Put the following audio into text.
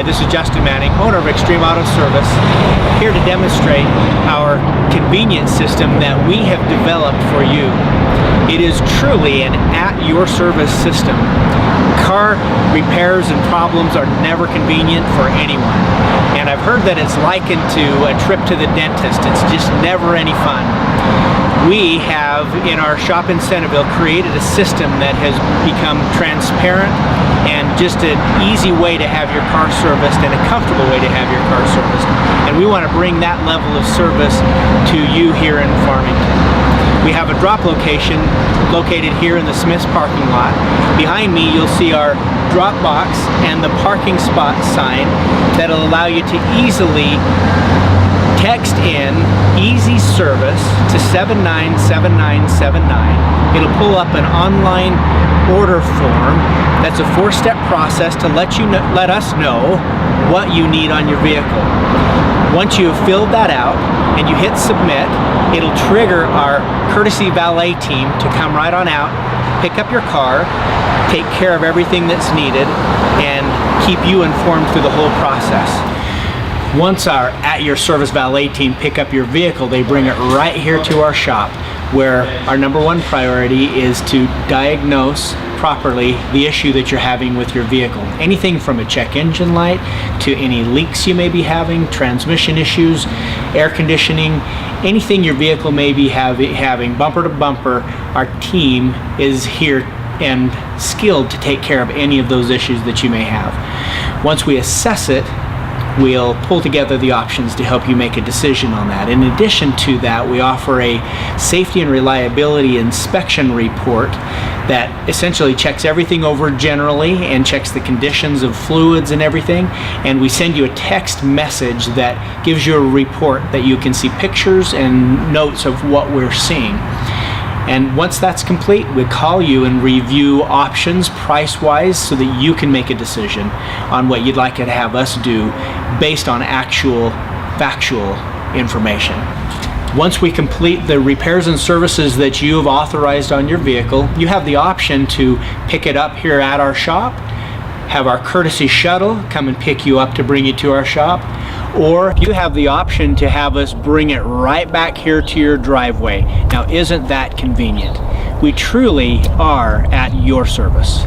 this is Justin Manning, owner of Extreme Auto Service, here to demonstrate our convenience system that we have developed for you. It is truly an at-your-service system. Car repairs and problems are never convenient for anyone. And I've heard that it's likened to a trip to the dentist. It's just never any fun. We have, in our shop in Centerville, created a system that has become transparent and just an easy way to have your car serviced and a comfortable way to have your car serviced. And we want to bring that level of service to you here in Farmington. We have a drop location located here in the Smith's parking lot. Behind me you'll see our drop box and the parking spot sign that'll allow you to easily text in EZservice to 797979. It'll pull up an online order form. That's a 4-step process to let us know what you need on your vehicle. Once you have filled that out and you hit submit, it'll trigger our courtesy valet team to come right on out, pick up your car, take care of everything that's needed, and keep you informed through the whole process. Once our at-your-service valet team pick up your vehicle, they bring it right here to our shop, where our #1 priority is to diagnose properly the issue that you're having with your vehicle. Anything from a check engine light to any leaks you may be having, transmission issues, air conditioning, anything your vehicle may be having, bumper to bumper, our team is here and skilled to take care of any of those issues that you may have. Once we assess it, we'll pull together the options to help you make a decision on that. In addition to that, we offer a safety and reliability inspection report that essentially checks everything over generally and checks the conditions of fluids and everything, and we send you a text message that gives you a report that you can see pictures and notes of what we're seeing. And once that's complete, we call you and review options price-wise so that you can make a decision on what you'd like to have us do based on actual factual information. Once we complete the repairs and services that you have authorized on your vehicle, you have the option to pick it up here at our shop, have our courtesy shuttle come and pick you up to bring you to our shop, or you have the option to have us bring it right back here to your driveway. Now, isn't that convenient? We truly are at your service.